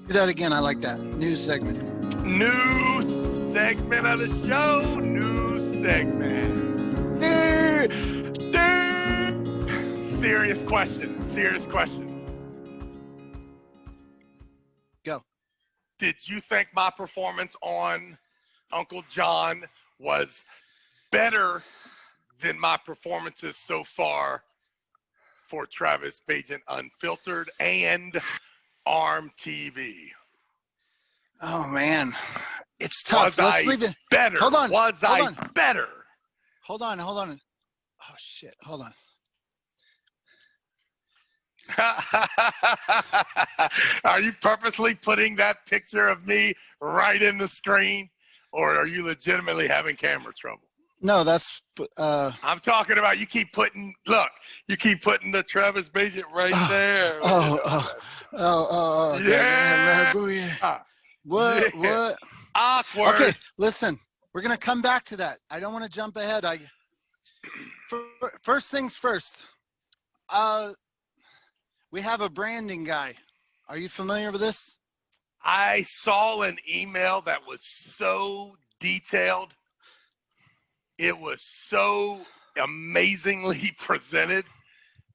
Do that again. I like that. New segment. New segment of the show. New segment. Serious question. Serious question. Go. Did you think my performance on Uncle John was better than my performances so far for Travis Bagent Unfiltered and Arm TV? Oh man, it's tough. Let's leave it better. Hold on. I better? Hold on. Oh shit. Hold on. Are you purposely putting that picture of me right in the screen, or are you legitimately having camera trouble? No, that's I'm talking about you keep putting the Travis Bagent right there. Yeah. What? Awkward. Okay, listen, we're gonna come back to that. I don't want to jump ahead. First things first. We have a branding guy. Are you familiar with this? I saw an email that was so detailed. It was so amazingly presented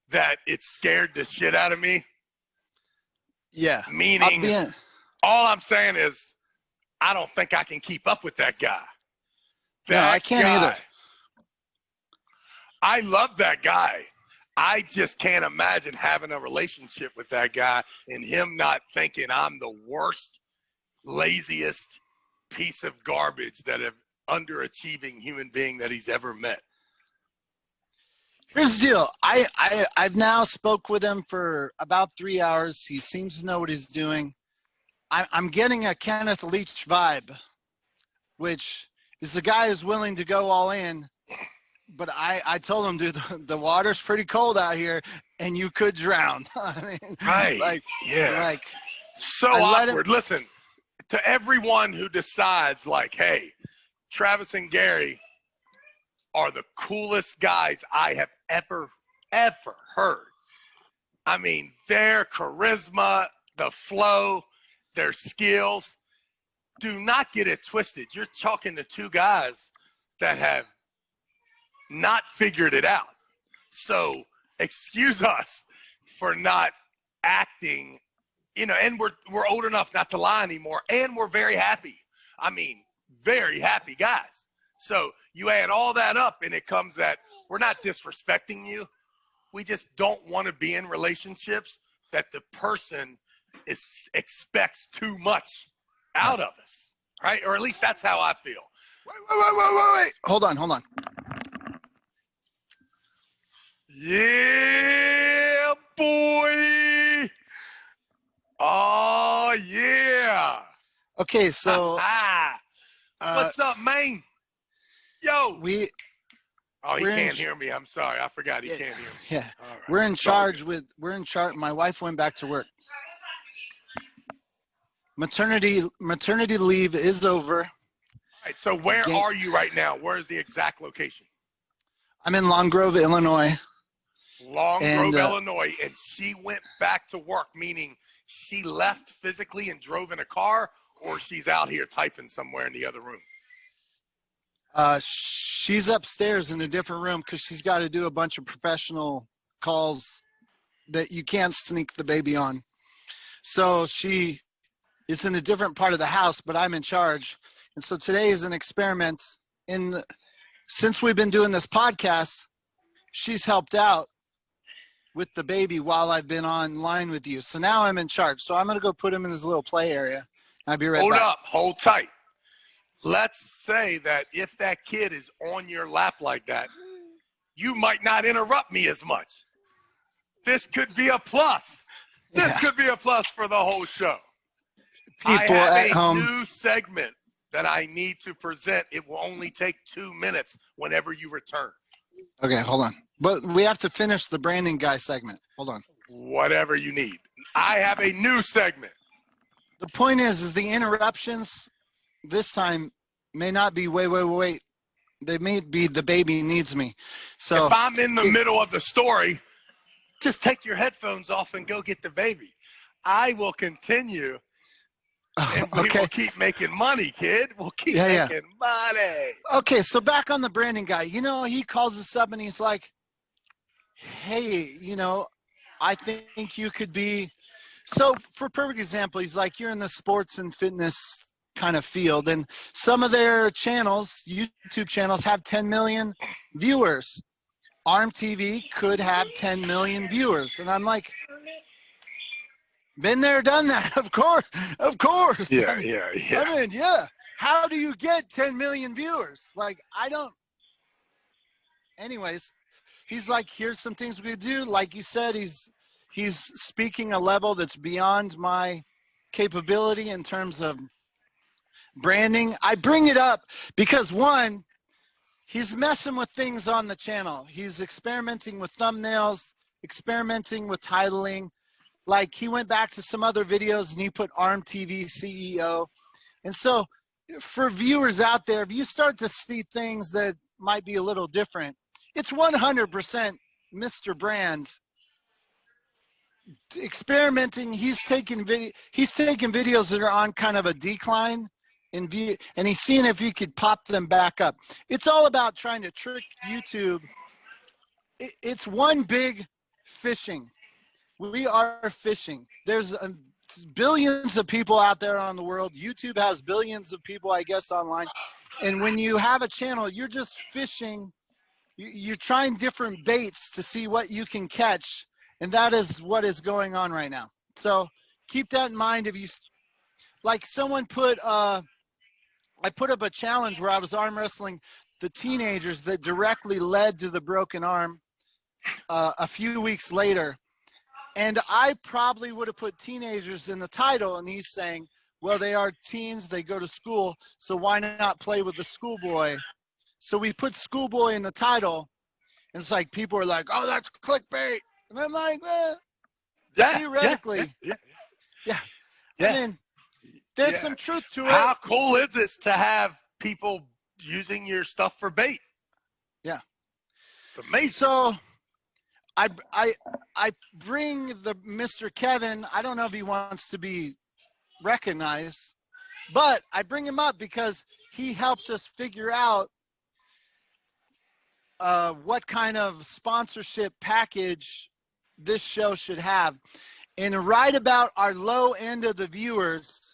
that it scared the shit out of me. Yeah. Meaning, all I'm saying is, I don't think I can keep up with that guy. No, I can't either. I love that guy. I just can't imagine having a relationship with that guy and him not thinking I'm the worst, laziest piece of garbage that have underachieving human being that he's ever met. Here's the deal. I've now spoke with him for about 3 hours. He seems to know what he's doing. I'm getting a Kenneth Leach vibe, which is the guy who's willing to go all in. But I told him, dude, the water's pretty cold out here, and you could drown. I mean, right? So awkward. Listen, to everyone who decides, like, hey, Travis and Gary are the coolest guys I have ever heard. I mean, their charisma, the flow, their skills. Do not get it twisted. You're talking to two guys that have not figured it out. So excuse us for not acting, and we're old enough not to lie anymore, and we're very happy. I mean, very happy guys. So you add all that up and it comes that we're not disrespecting you. We just don't want to be in relationships that the person expects too much out of us, right? Or at least that's how I feel. Wait. Hold on. Yeah, boy. Oh, yeah. Okay, so what's up, man? Yo. He can't hear me. I'm sorry. I forgot he can't hear me. Yeah. Right. We're in charge. My wife went back to work. Maternity leave is over. All right, so where are you right now? Where is the exact location? I'm in Long Grove, Illinois. Illinois, and she went back to work, meaning she left physically and drove in a car, or she's out here typing somewhere in the other room? She's upstairs in a different room because she's got to do a bunch of professional calls that you can't sneak the baby on. So she is in a different part of the house, but I'm in charge. And so today is an experiment. Since we've been doing this podcast, she's helped out with the baby while I've been online with you. So now I'm in charge. So I'm going to go put him in his little play area. I'll be right back. Hold tight. Let's say that if that kid is on your lap like that, you might not interrupt me as much. This could be a plus. This could be a plus for the whole show. People I have at home. New segment that I need to present. It will only take 2 minutes whenever you return. Okay, hold on. But we have to finish the branding guy segment. Hold on. Whatever you need. I have a new segment. The point is the interruptions this time may not be wait. They may be the baby needs me. So if I'm in the middle of the story, just take your headphones off and go get the baby. I will continue And we will keep making money, kid. We'll keep making money. Okay, so back on the branding guy. He calls us up and he's like, hey, I think you could be. So for perfect example, he's like, you're in the sports and fitness kind of field, and some of their channels, YouTube channels, have 10 million viewers. Arm TV could have 10 million viewers. And I'm like, been there, done that. Of course. Yeah. I mean, yeah. How do you get 10 million viewers? Like, I don't. Anyways, he's like, here's some things we do. Like you said, he's speaking a level that's beyond my capability in terms of branding. I bring it up because, one, he's messing with things on the channel. He's experimenting with thumbnails, experimenting with titling. Like, he went back to some other videos and he put Arm TV CEO. And so for viewers out there, if you start to see things that might be a little different, it's 100% Mr. Brand experimenting. He's taking videos that are on kind of a decline in view, and he's seeing if he could pop them back up. It's all about trying to trick YouTube. It's one big fishing. We are fishing. There's billions of people out there on the world. YouTube has billions of people, I guess, online. And when you have a channel, you're just fishing. You're trying different baits to see what you can catch. And that is what is going on right now. So keep that in mind. If you, like, someone put, I put up a challenge where I was arm wrestling the teenagers that directly led to the broken arm a few weeks later. And I probably would have put teenagers in the title, and he's saying, well, they are teens, they go to school, so why not play with the schoolboy? So we put schoolboy in the title, and it's like, people are like, oh, that's clickbait. And I'm like, well, theoretically. Yeah. I mean, there's some truth to it. How cool is it to have people using your stuff for bait? Yeah. It's amazing. So I bring the Mr. Kevin. I don't know if he wants to be recognized, but I bring him up because he helped us figure out what kind of sponsorship package this show should have. And right about our low end of the viewers,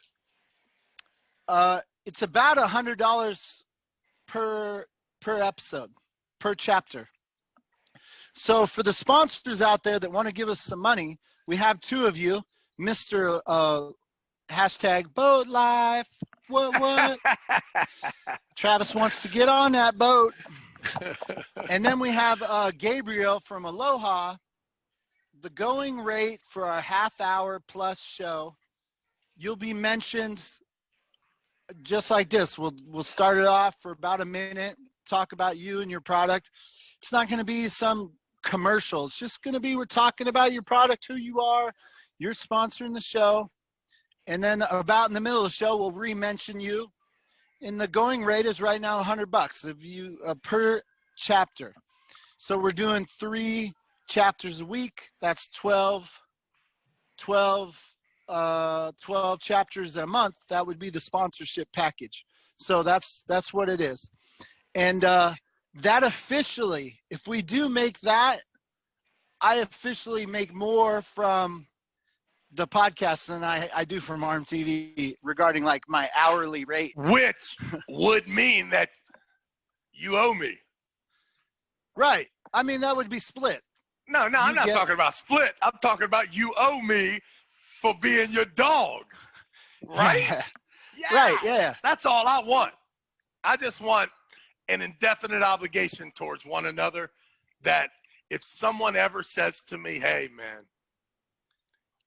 it's about $100 per episode, per chapter. So for the sponsors out there that want to give us some money, we have two of you, Mr. Hashtag Boat Life. What? Travis wants to get on that boat. And then we have Gabriel from Aloha. The going rate for our half-hour plus show, you'll be mentioned just like this. We'll start it off for about a minute, talk about you and your product. It's not going to be some commercial. It's just going to be, we're talking about your product, who you are, you're sponsoring the show. And then about in the middle of the show, we'll re-mention you. And the going rate is right now $100 if you per chapter. So we're doing 3 chapters a week. That's 12 chapters a month. That would be the sponsorship package. So that's what it is. And that officially, if we do make that, I officially make more from the podcast than I do from Arm TV regarding like my hourly rate. Which would mean that you owe me. Right. I mean, that would be split. No, I'm not talking about split. I'm talking about you owe me for being your dog. Right? Yeah. Right, yeah. That's all I want. I just want an indefinite obligation towards one another, that if someone ever says to me, hey, man,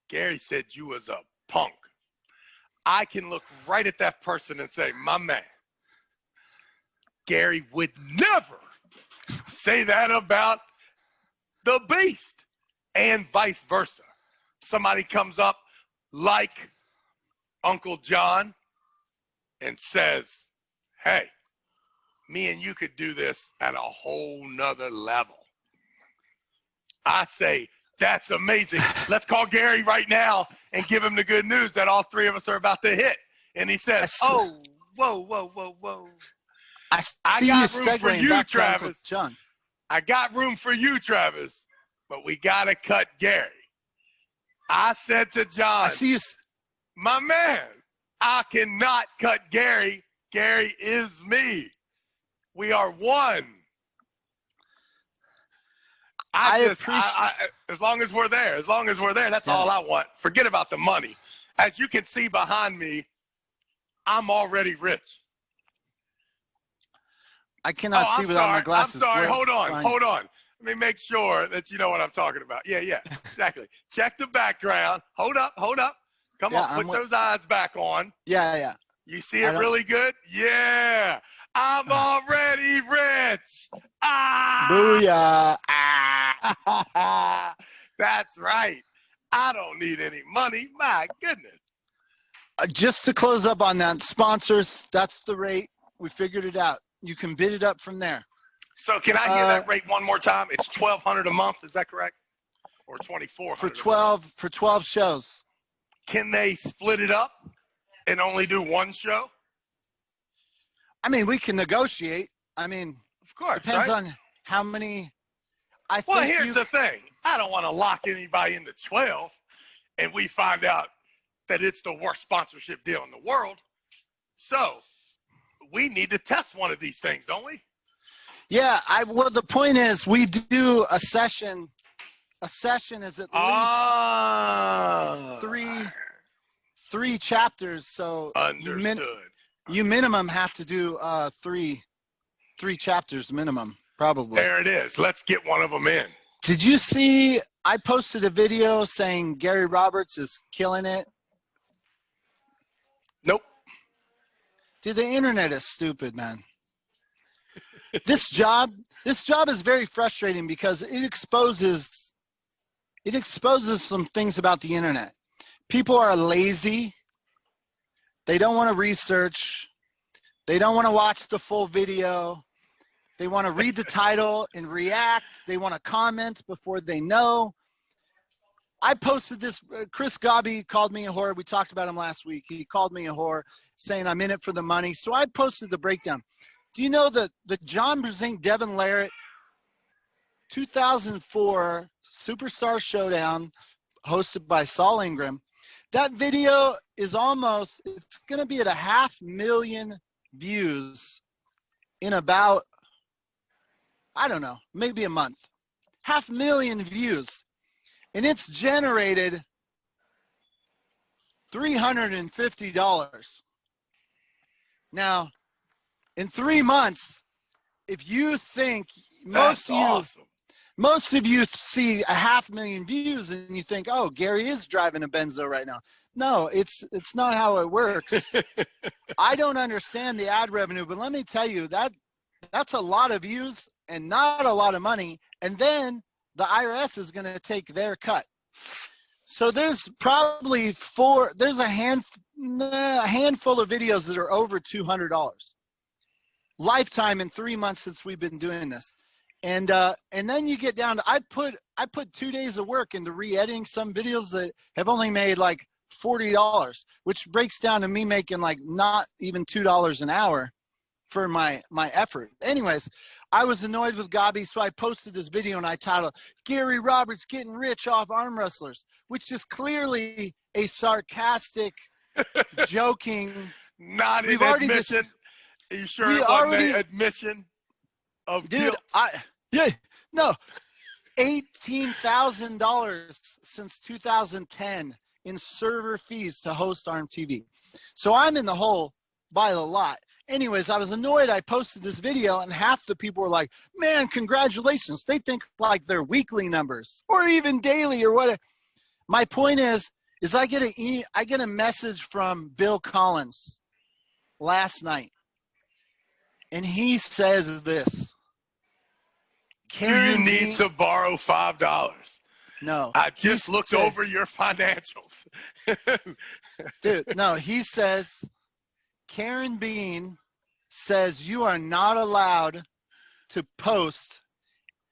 Gary said you was a punk, I can look right at that person and say, my man, Gary would never say that about the beast, and vice versa. Somebody comes up like Uncle John and says, hey, me and you could do this at a whole nother level. I say, that's amazing. Let's call Gary right now and give him the good news that all three of us are about to hit. And he says, "Oh, whoa. I I see you got room for segueing you, back to Uncle Travis. John. I got room for you, Travis, but we got to cut Gary." I said to John, I see you. "My man, I cannot cut Gary. Gary is me. We are one." I appreciate as long as we're there, that's all I want. Forget about the money. As you can see behind me, I'm already rich. I cannot see without my glasses. I'm sorry. Hold on. Let me make sure that you know what I'm talking about. Yeah, exactly. Check the background. Hold up. Come on, put those eyes back on. Yeah. You see it really good? Yeah. I'm already rich. Booyah. That's right. I don't need any money. My goodness. Just to close up on that, sponsors, that's the rate. We figured it out. You can bid it up from there. So can I hear that rate one more time? It's $1,200 a month. Is that correct? Or $2,400 for 12 shows. Can they split it up and only do one show? I mean, we can negotiate. I mean, of course, depends on how many. Well, here's the thing. I don't want to lock anybody into 12 and we find out that it's the worst sponsorship deal in the world. So we need to test one of these things, don't we? Yeah, well, the point is we do a session. A session is at least three chapters. So understood. You minimum have to do three chapters minimum, probably. There it is. Let's get one of them in. Did you see? I posted a video saying Gary Roberts is killing it. Nope. Dude, the internet is stupid, man. This job is very frustrating because it exposes some things about the internet. People are lazy. They don't want to research. They don't want to watch the full video. They want to read the title and react. They want to comment before they know. I posted this. Chris Gobby called me a whore. We talked about him last week. He called me a whore, saying I'm in it for the money. So I posted the breakdown. Do you know the John Brzezinski Devon Larratt 2004 Superstar Showdown hosted by Saul Ingram? That video is it's going to be at 500,000 views in about, I don't know, maybe a month. 500,000 views. And it's generated $350. Now, in 3 months, if you think most of you see 500,000 views and you think, oh, Gary is driving a Benzo right now. No, it's not how it works. I don't understand the ad revenue, but let me tell you that's a lot of views and not a lot of money. And then the IRS is going to take their cut. So there's probably a handful of videos that are over $200 lifetime in 3 months since we've been doing this. And then you get down to, I put 2 days of work into re-editing some videos that have only made like $40, which breaks down to me making like not even $2 an hour for my effort. Anyways, I was annoyed with Gobby, so I posted this video and I titled Gary Roberts Getting Rich Off Arm Wrestlers, which is clearly a sarcastic, joking. Not an admission. Are you sure it wasn't an admission of guilt? $18,000 since 2010 in server fees to host Arm TV. So I'm in the hole by the lot. Anyways, I was annoyed. I posted this video and half the people were like, man, congratulations. They think like they're weekly numbers or even daily or whatever. My point is I get a message from Bill Collins last night. And he says this. Do you need to borrow $5? No. I just looked over your financials. Dude, no, he says, Karen Bean says you are not allowed to post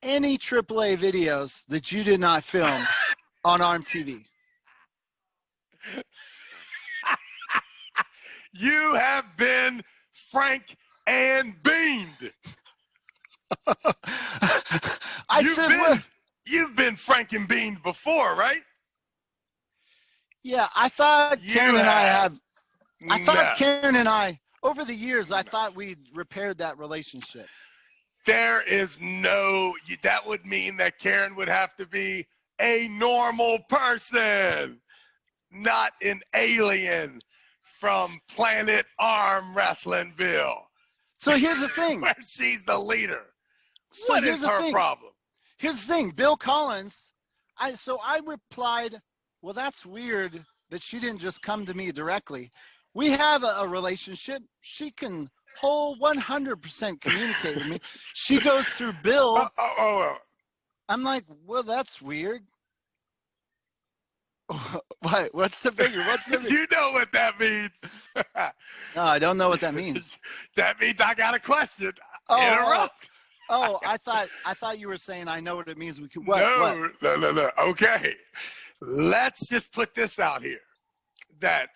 any AAA videos that you did not film on Arm TV. You have been Frank and beamed. You've been Frank and beamed before, right? Yeah, I thought Karen and I, over the years, I thought we'd repaired that relationship. There is that would mean that Karen would have to be a normal person, not an alien from planet Armwrestlingville. So here's the thing. Where she's the leader. So what is her problem? Here's the thing. Bill Collins, I replied, well, that's weird that she didn't just come to me directly. We have a relationship. She can whole 100% communicate with me. She goes through Bill. I'm like, well, that's weird. What? What's the figure? You know what that means. No, I don't know what that means. That means I got a question. Interrupt. I thought you were saying I know what it means. We could No. Okay. Let's just put this out here, that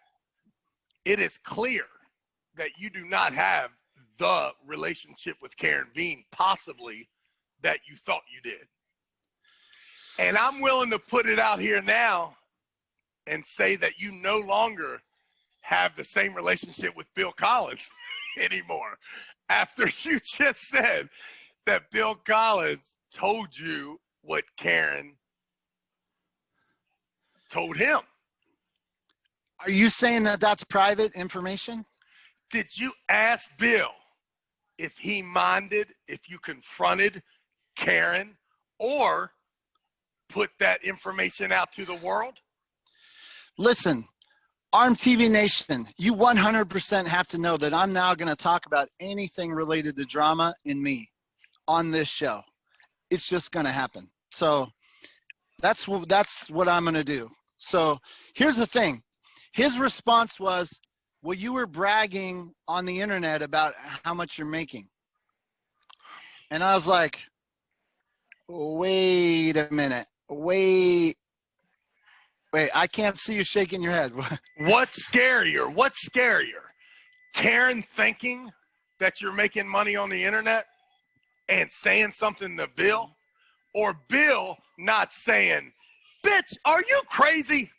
it is clear that you do not have the relationship with Karen Bean, possibly, that you thought you did. And I'm willing to put it out here now and say that you no longer have the same relationship with Bill Collins anymore, after you just said that Bill Collins told you what Karen told him. Are you saying that that's private information? Did you ask Bill if he minded if you confronted Karen or put that information out to the world? Listen, Arm TV Nation, you 100% have to know that I'm now going to talk about anything related to drama in me on this show. It's just going to happen. So that's what I'm going to do. So here's the thing. His response was, well, you were bragging on the internet about how much you're making. And I was like, wait a minute. Wait, I can't see you shaking your head. What's scarier? Karen thinking that you're making money on the internet and saying something to Bill? Or Bill not saying, bitch, are you crazy?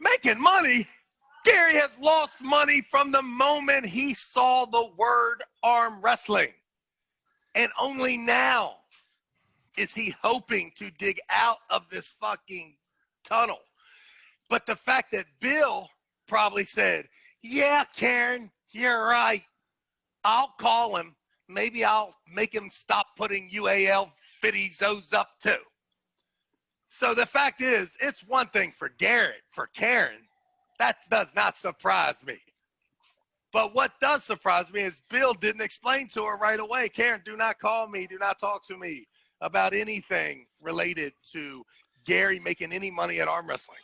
Making money? Gary has lost money from the moment he saw the word arm wrestling. And only now is he hoping to dig out of this fucking tunnel. But the fact that Bill probably said, yeah, Karen, you're right. I'll call him. Maybe I'll make him stop putting UAL fitties up too. So the fact is, it's one thing for Garrett, for Karen. That does not surprise me. But what does surprise me is Bill didn't explain to her right away, Karen, do not call me, do not talk to me about anything related to Gary making any money at arm wrestling.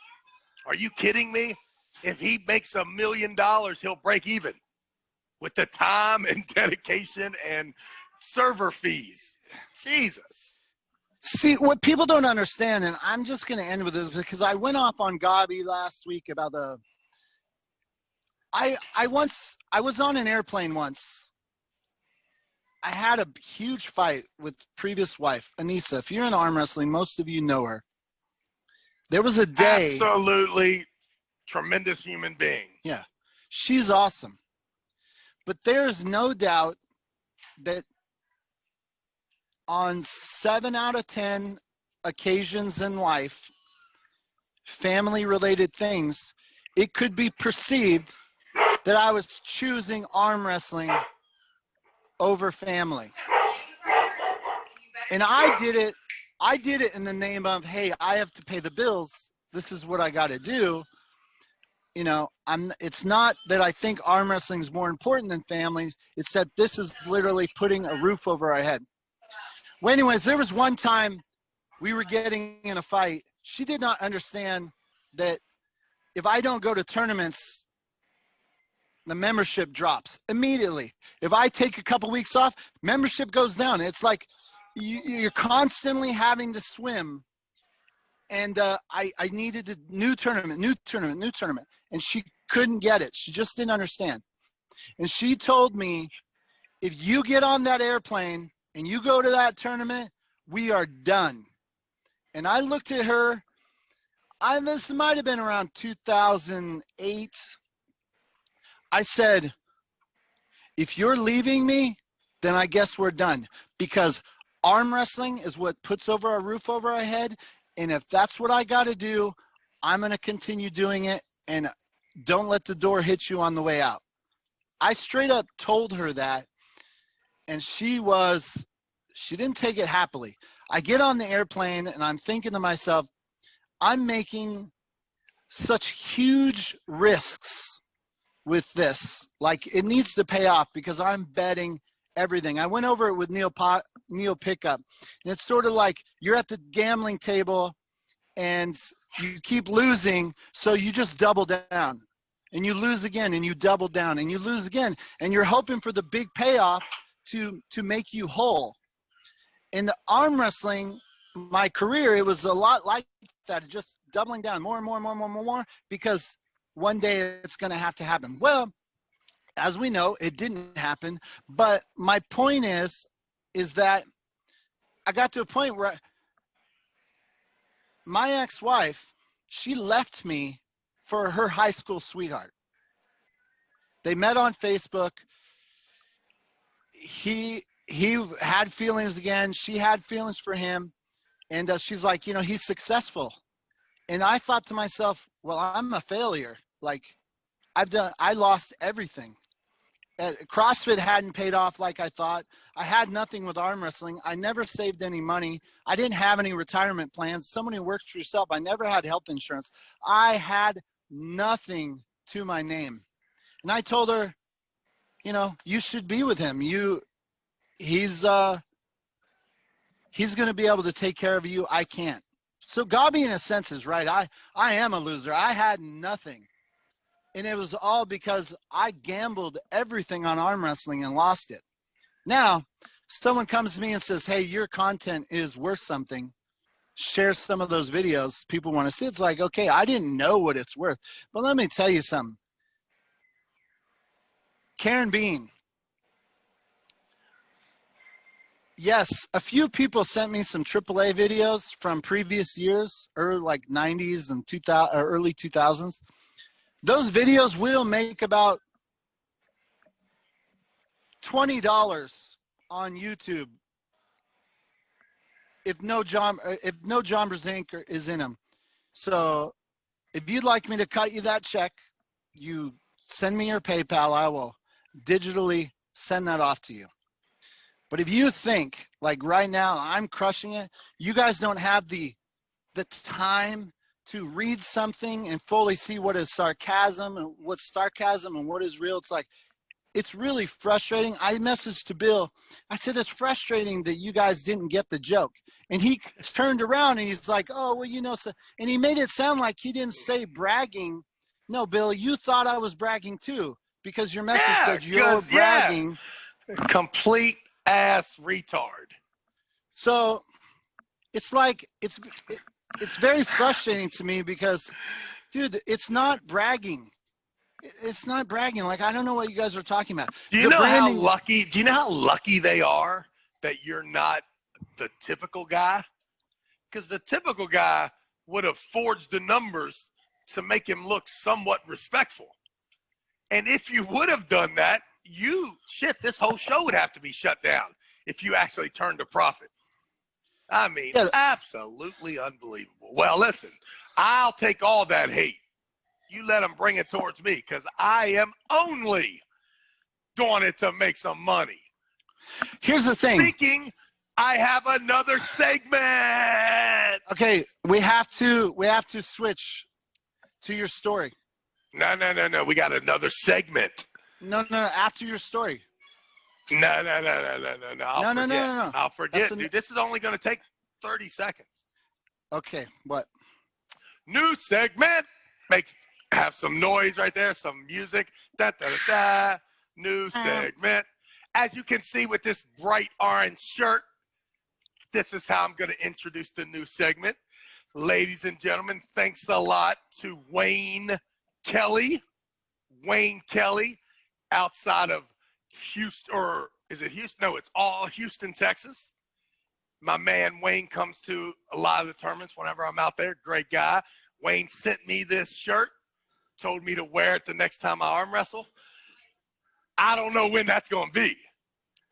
Are you kidding me? If he makes $1 million, he'll break even with the time and dedication and server fees. Jesus. See, what people don't understand, and I'm just going to end with this because I went off on Gabi last week about I was on an airplane once. I had a huge fight with previous wife, Anissa. If you're in arm wrestling, most of you know her. There was a day. Absolutely tremendous human being. Yeah, she's awesome. But there's no doubt that on 7 out of 10 occasions in life, family-related things, it could be perceived that I was choosing arm wrestling over family. And I did it in the name of, hey, I have to pay the bills. This is what I got to do. You know, it's not that I think arm wrestling is more important than families. It's that this is literally putting a roof over our head. Well, anyways, there was one time we were getting in a fight. She did not understand that if I don't go to tournaments, the membership drops immediately. If I take a couple weeks off, membership goes down. It's like you're constantly having to swim. And I needed a new tournament. And she couldn't get it. She just didn't understand. And she told me, if you get on that airplane and you go to that tournament, we are done. And I looked at her. This might have been around 2008. I said, if you're leaving me, then I guess we're done. Because arm wrestling is what puts over a roof over our head. And if that's what I got to do, I'm going to continue doing it. And don't let the door hit you on the way out. I straight up told her that. And she didn't take it happily. I get on the airplane and I'm thinking to myself, I'm making such huge risks with this. Like, it needs to pay off because I'm betting everything. I went over it with Neil Pickup, and it's sort of like you're at the gambling table and you keep losing, so you just double down and you lose again and you double down and you lose again, and you're hoping for the big payoff to make you whole. In the arm wrestling, my career, it was a lot like that, just doubling down more and more, because one day it's going to have to happen. Well, as we know, it didn't happen. But my point is that I got to a point where my ex-wife, she left me for her high school sweetheart. They met on Facebook. He had feelings again. She had feelings for him. And she's like, he's successful. And I thought to myself, well, I'm a failure. Like, I lost everything. CrossFit hadn't paid off like I thought. I had nothing with arm wrestling. I never saved any money. I didn't have any retirement plans. Someone who works for yourself, I never had health insurance. I had nothing to my name. And I told her, you should be with him. He's going to be able to take care of you. I can't. So Gabi, in a sense, is right. I am a loser. I had nothing. And it was all because I gambled everything on arm wrestling and lost it. Now, someone comes to me and says, hey, your content is worth something. Share some of those videos people want to see. It's like, okay, I didn't know what it's worth. But let me tell you something. Karen Bean. Yes, a few people sent me some AAA videos from previous years, or like 90s and early 2000s. Those videos will make about $20 on YouTube if no John Brzenk is in them. So if you'd like me to cut you that check, you send me your PayPal. I will digitally send that off to you. But if you think like right now I'm crushing it, you guys don't have the time to read something and fully see what is sarcasm and what's sarcasm and what is real. It's like, it's really frustrating. I messaged to Bill. I said, it's frustrating that you guys didn't get the joke. And he turned around and he's like, oh, well, so, and he made it sound like he didn't say bragging. No, Bill, you thought I was bragging too, because your message said you're bragging. Yeah. Complete ass retard. So it's like, it's very frustrating to me because, dude, it's not bragging. It's not bragging. Like, I don't know what you guys are talking about. Do you know how lucky they are that you're not the typical guy? Because the typical guy would have forged the numbers to make him look somewhat respectful. And if you would have done that, this whole show would have to be shut down if you actually turned a profit. I mean, absolutely unbelievable. Well, listen, I'll take all that hate. You let them bring it towards me, because I am only doing it to make some money. Here's the thing. Speaking, I have another segment. Okay, we have to switch to your story. No. We got another segment. No. After your story. No. I'll forget. Dude, this is only going to take 30 seconds. Okay, what? New segment. Have some noise right there, some music. New segment. As you can see with this bright orange shirt, this is how I'm going to introduce the new segment. Ladies and gentlemen, thanks a lot to Wayne Kelly Wayne Kelly outside of Houston, or is it Houston? No, it's all Houston, Texas. My man Wayne comes to a lot of the tournaments whenever I'm out there. Great guy. Wayne sent me this shirt, told me to wear it the next time I arm wrestle. I don't know when that's going to be,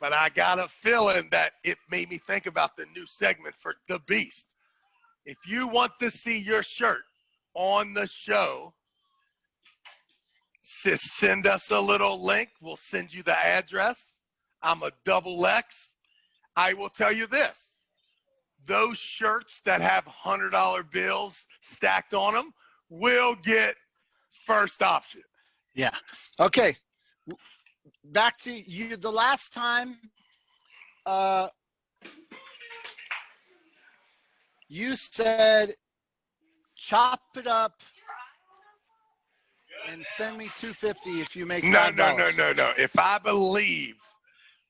but I got a feeling that it made me think about the new segment for The Beast. If you want to see your shirt on the show, send us a little link. We'll send you the address. I'm a XX. I will tell you this. Those shirts that have $100 bills stacked on them will get first option. Yeah. Okay. Back to you. The last time you said chop it up and send me $250 if you make $5. No. If I believe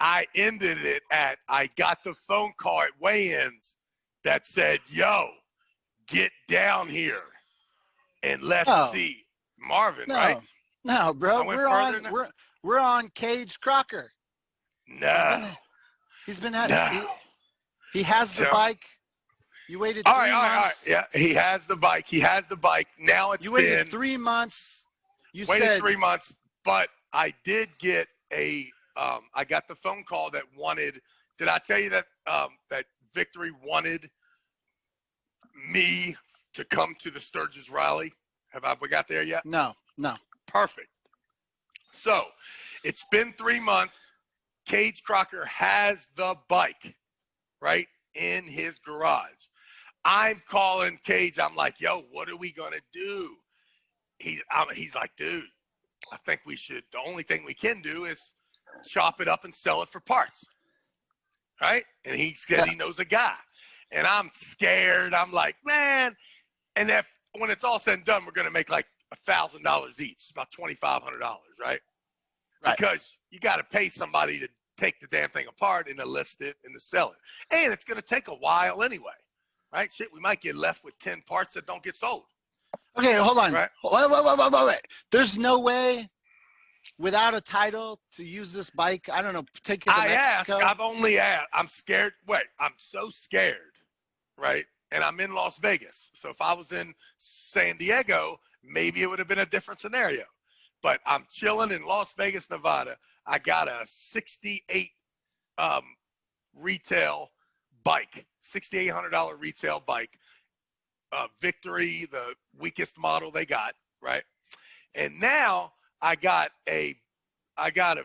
I ended it at, I got the phone call at weigh-ins that said, yo, get down here and let's see Marvin, right? No, bro. We're on Cage Crocker. No. He's been at he has the bike. You waited 3 months. All right. Yeah, he has the bike. Now it's you waited 3 months. You waited 3 months, but I did get I got the phone call that wanted. Did I tell you that that Victory wanted me to come to the Sturgis Rally? We got there yet? No. Perfect. So it's been 3 months. Cage Crocker has the bike right in his garage. I'm calling Cage. I'm like, yo, what are we gonna do? He's like, dude, I think we should. The only thing we can do is chop it up and sell it for parts, right? And he said he knows a guy, and I'm scared. I'm like, man. And when it's all said and done, we're gonna make like $1,000 each, it's about $2,500, right? Because you got to pay somebody to take the damn thing apart and to list it and to sell it, and it's gonna take a while anyway, right? Shit, we might get left with 10 parts that don't get sold. Okay, hold on. Right? Wait. There's no way without a title to use this bike. I don't know. Take it to Mexico. I've only asked. I'm scared. Wait, I'm so scared, right? And I'm in Las Vegas. So if I was in San Diego, maybe it would have been a different scenario. But I'm chilling in Las Vegas, Nevada. I got a 68 retail bike, $6,800 retail bike. Victory, the weakest model they got, right? And now I got a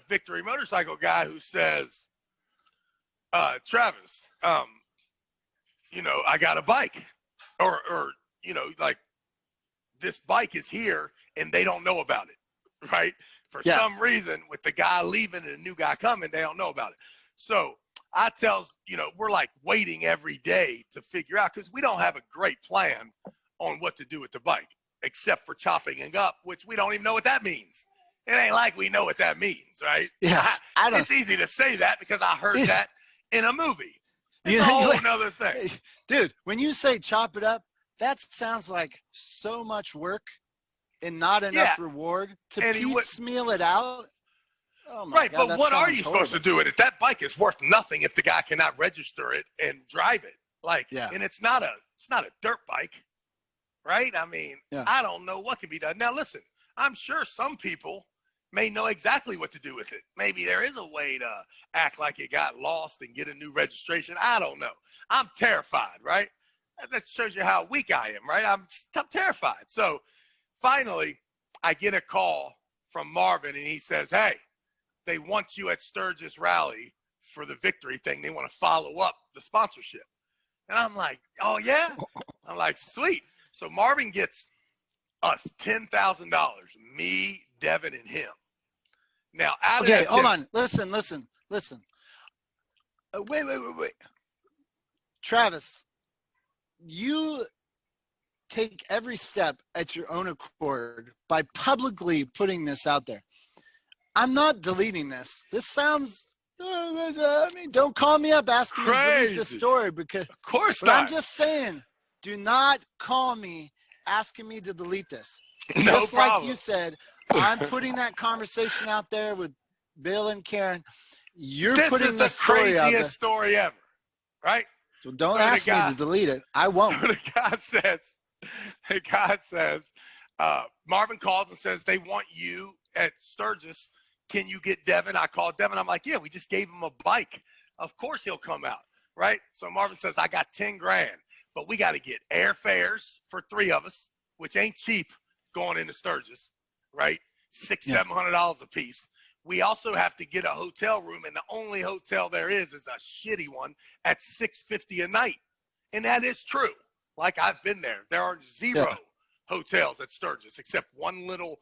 Victory motorcycle guy who says, Travis, I got a bike, or like this bike is here and they don't know about it, right? For some reason, with the guy leaving and a new guy coming, they don't know about it. So I we're like waiting every day to figure out, because we don't have a great plan on what to do with the bike, except for chopping it up, which we don't even know what that means. It ain't like we know what that means, right? Yeah. It's easy to say that because I heard that in a movie. It's a whole nother thing. Dude, when you say chop it up, that sounds like so much work and not enough reward to piecemeal it out. Oh my right, God, but what are you supposed to do with it? That bike is worth nothing if the guy cannot register it and drive it. And it's not a dirt bike, right? I mean, I don't know what can be done. Now, listen, I'm sure some people may know exactly what to do with it. Maybe there is a way to act like it got lost and get a new registration. I don't know. I'm terrified, right? That shows you how weak I am, right? I'm terrified. So finally, I get a call from Marvin, and he says, hey, they want you at Sturgis Rally for the Victory thing. They want to follow up the sponsorship. And I'm like, oh, yeah? I'm like, sweet. So Marvin gets us $10,000, me, Devon, and him. Now, hold on. Listen. Wait. Travis, you take every step at your own accord by publicly putting this out there. I'm not deleting this. This sounds, don't call me up asking me to delete this story, because of course not. I'm just saying, do not call me asking me to delete this. No just problem. Like you said, I'm putting that conversation out there with Bill and Karen. You're this putting is the craziest story ever, right? So don't ask me to delete it. I won't. So the guy says, Marvin calls and says, they want you at Sturgis. Can you get Devon? I called Devon. I'm like, yeah, we just gave him a bike. Of course he'll come out, right? So Marvin says, I got 10 grand, but we got to get airfares for 3 of us, which ain't cheap going into Sturgis, right? $700 a piece. We also have to get a hotel room, and the only hotel there is a shitty one at $650 a night. And that is true. Like, I've been there. There are 0 hotels at Sturgis except one little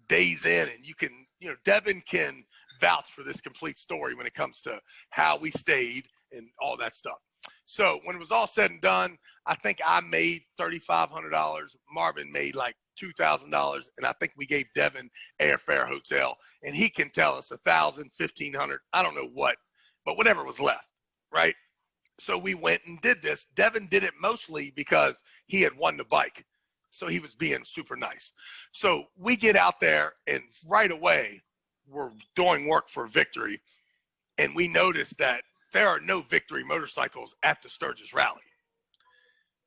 Days Inn, and you can, Devin can vouch for this complete story when it comes to how we stayed and all that stuff. So when it was all said and done, I think I made $3,500. Marvin made like $2,000, and I think we gave Devin airfare, hotel, and he can tell us $1,000, $1,500, I don't know what, but whatever was left, right? So we went and did this. Devin did it mostly because he had won the bike, so he was being super nice. So we get out there, and right away we're doing work for Victory, and we notice that there are no Victory motorcycles at the Sturgis Rally.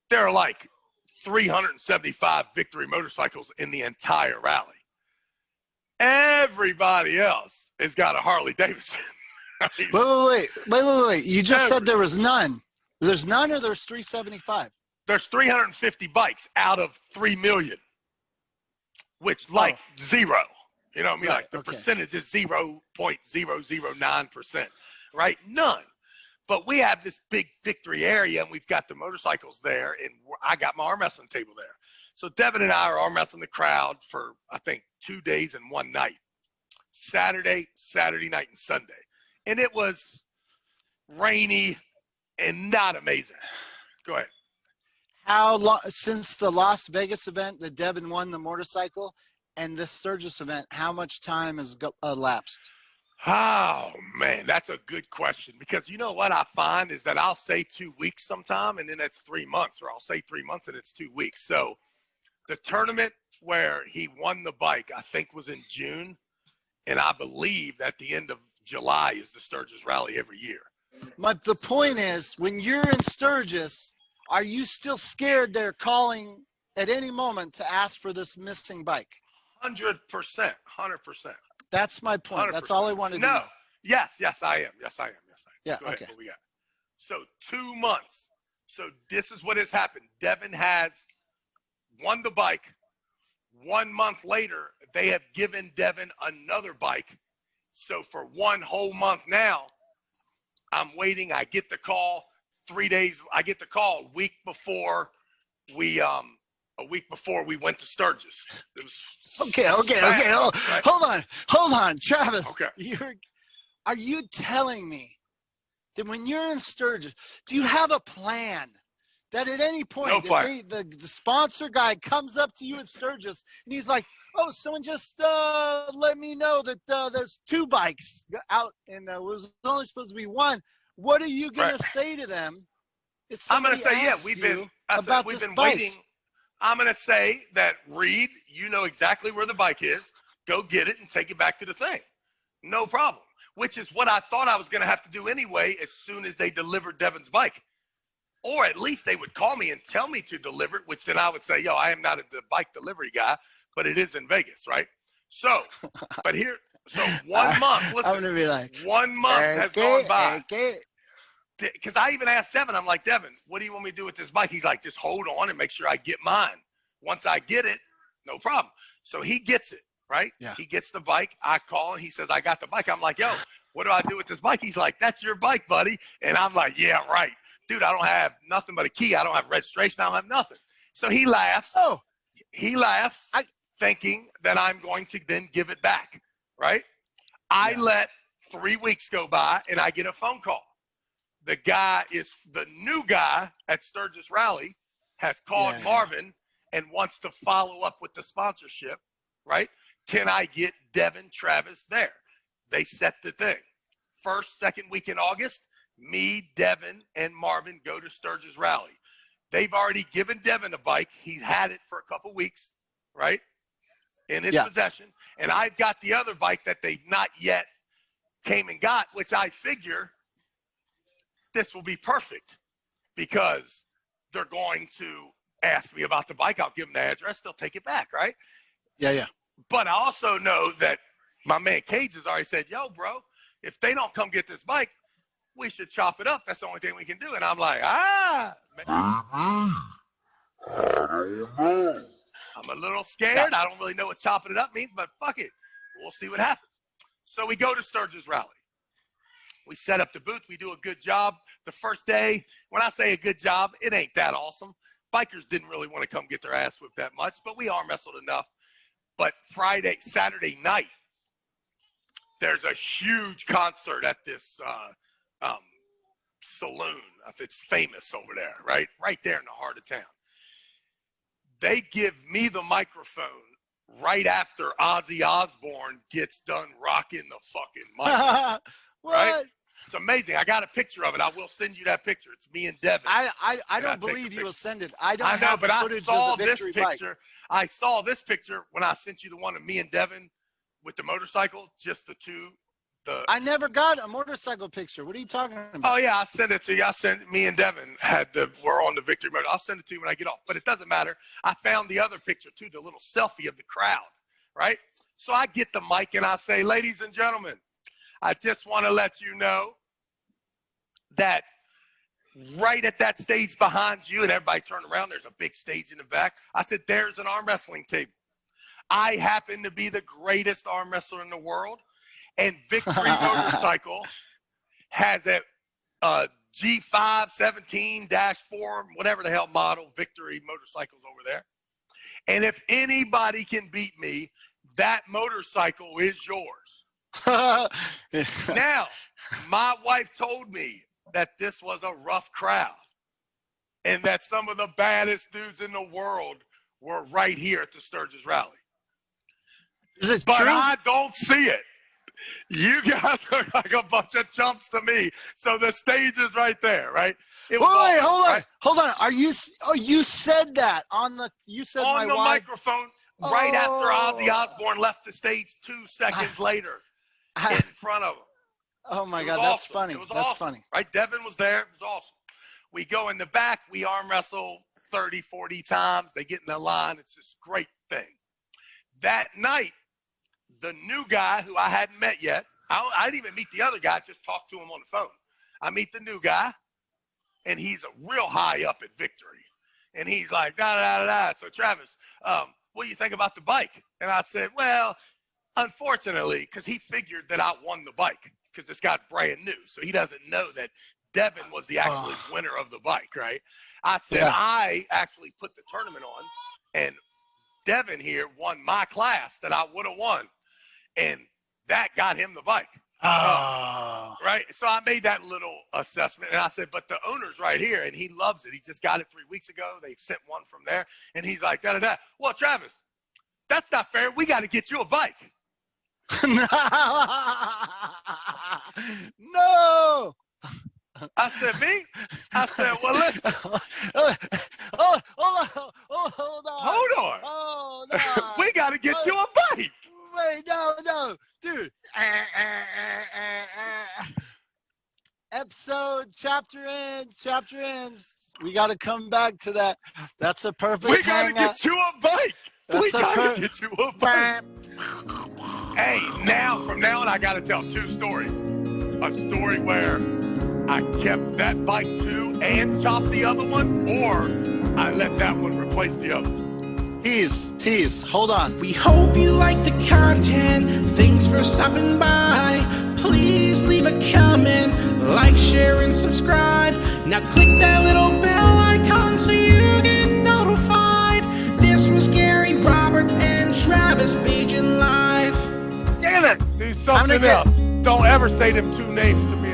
There are like 375 Victory motorcycles in the entire rally. Everybody else has got a Harley Davidson. Wait. You just said there was none. There's none, or there's 375? There's 350 bikes out of 3 million, which 0. You know what I mean? Right, like the percentage is 0.009%, right? None. But we have this big Victory area, and we've got the motorcycles there, and I got my arm wrestling table there. So Devin and I are arm wrestling the crowd for, I think, 2 days and 1 night. Saturday night, and Sunday. And it was rainy and not amazing. Go ahead. How long, since the Las Vegas event that Devin won the motorcycle and this Sturgis event, how much time has elapsed? Oh, man, that's a good question, because you know what I find is that I'll say 2 weeks sometime, and then it's 3 months, or I'll say 3 months and it's 2 weeks. So the tournament where he won the bike, I think, was in June, and I believe at the end of July is the Sturgis Rally every year. The point is, when you're in Sturgis, are you still scared they're calling at any moment to ask for this missing bike? 100%. That's my point. 100%. That's all I wanted to know. Yes, I am. Yeah, Go ahead, okay. what we got? So 2 months. So this is what has happened. Devin has won the bike. 1 month later, they have given Devin another bike. So for 1 whole month now, I'm waiting. I get the call 3 days. I get the call a week before we went to Sturgis. It was okay. right? Hold on, Travis. Okay. Are you telling me that when you're in Sturgis, do you have a plan that at any point the sponsor guy comes up to you at Sturgis and he's like, oh, someone just let me know that there's 2 bikes out, and it was only supposed to be 1. What are you going to say to them? I'm going to say, we've been waiting. I'm going to say that, Reed, you know exactly where the bike is. Go get it and take it back to the thing. No problem, which is what I thought I was going to have to do anyway as soon as they delivered Devin's bike. Or at least they would call me and tell me to deliver it, which then I would say, I am not the bike delivery guy, but it is in Vegas, right? So, but here, 1 month, listen, I'm going to be like, 1 month has gone by. Because I even asked Devin, I'm like, Devin, what do you want me to do with this bike? He's like, just hold on and make sure I get mine. Once I get it, no problem. So he gets it, right? Yeah. He gets the bike. I call and he says, I got the bike. I'm like, yo, what do I do with this bike? He's like, that's your bike, buddy. And I'm like, yeah, right. Dude, I don't have nothing but a key. I don't have registration. I don't have nothing. So he laughs. He laughs, thinking that I'm going to then give it back, right? I let 3 weeks go by and I get a phone call. The new guy at Sturgis Rally has called Marvin and wants to follow up with the sponsorship, right? Can I get Devon Travis there? They set the thing. First, second week in August, me, Devon, and Marvin go to Sturgis Rally. They've already given Devon a bike. He's had it for a couple weeks, right? in his possession, and I've got the other bike that they've not yet came and got, which I figure this will be perfect because they're going to ask me about the bike. I'll give them the address. They'll take it back, right? Yeah. But I also know that my man Cage has already said, yo, bro, if they don't come get this bike, we should chop it up. That's the only thing we can do. And I'm like, I don't know. I'm a little scared. I don't really know what chopping it up means, but fuck it. We'll see what happens. So we go to Sturgis Rally. We set up the booth. We do a good job. The first day, when I say a good job, it ain't that awesome. Bikers didn't really want to come get their ass whipped that much, but we arm wrestled enough. But Saturday night, there's a huge concert at this saloon. It's famous over there, right there in the heart of town. They give me the microphone right after Ozzy Osbourne gets done rocking the fucking mic. What? Right? It's amazing. I got a picture of it. I will send you that picture. It's me and Devin. I don't believe you will send it. I don't know, have but footage I saw of the this victory picture. bike. I saw this picture when I sent you the one of me and Devin with the motorcycle, just the two. I never got a motorcycle picture. What are you talking about? Oh yeah, I'll send it to you. Me and Devin we're on the victory motor. I'll send it to you when I get off. But it doesn't matter. I found the other picture too, the little selfie of the crowd, right? So I get the mic and I say, ladies and gentlemen, I just want to let you know that right at that stage behind you, and everybody turned around, there's a big stage in the back. I said, there's an arm wrestling table. I happen to be the greatest arm wrestler in the world, and Victory Motorcycle has a G5 17-4, whatever the hell model Victory motorcycles over there. And if anybody can beat me, that motorcycle is yours. Now, my wife told me that this was a rough crowd and that some of the baddest dudes in the world were right here at the Sturgis Rally. Is it but true? I don't see it. You guys look like a bunch of chumps to me. So the stage is right there, right? Hold on. Are you? Oh, you said that on the. You said on the wife, microphone right after Ozzy Osbourne left the stage 2 seconds later in front of him. Oh my God, that's funny. It was that's awesome. funny. Right, Devin was there. It was awesome. We go in the back. We arm wrestle 30, 40 times. They get in the line. It's this great thing. That night, the new guy who I hadn't met yet, I didn't even meet the other guy, just talked to him on the phone. I meet the new guy, and he's real high up at Victory. And he's like, da-da-da-da. So, Travis, what do you think about the bike? And I said, well, unfortunately, because he figured that I won the bike because this guy's brand new. So he doesn't know that Devin was the actual winner of the bike, right? I said, I actually put the tournament on, and Devin here won my class that I would have won. And that got him the bike. Right? So I made that little assessment, and I said, but the owner's right here, and he loves it. He just got it 3 weeks ago. They sent one from there, and he's like, da-da-da. Well, Travis, that's not fair. We got to get you a bike. No. I said, me? I said, well, listen. Hold on. Oh, no. We got to get you a bike. Wait, no. Dude. Episode, chapter ends. We got to come back to that. That's a perfect We got to get you a bike. We got to get you a bike. Hey, from now on, I got to tell 2 stories. A story where I kept that bike too and chopped the other one, or I let that one replace the other. Tease, hold on. We hope you like the content. Thanks for stopping by. Please leave a comment, like, share, and subscribe. Now click that little bell icon so you get notified. This was Gary Roberts and Travis Bagent live. Damn it! Do something else. Don't ever say them 2 names to me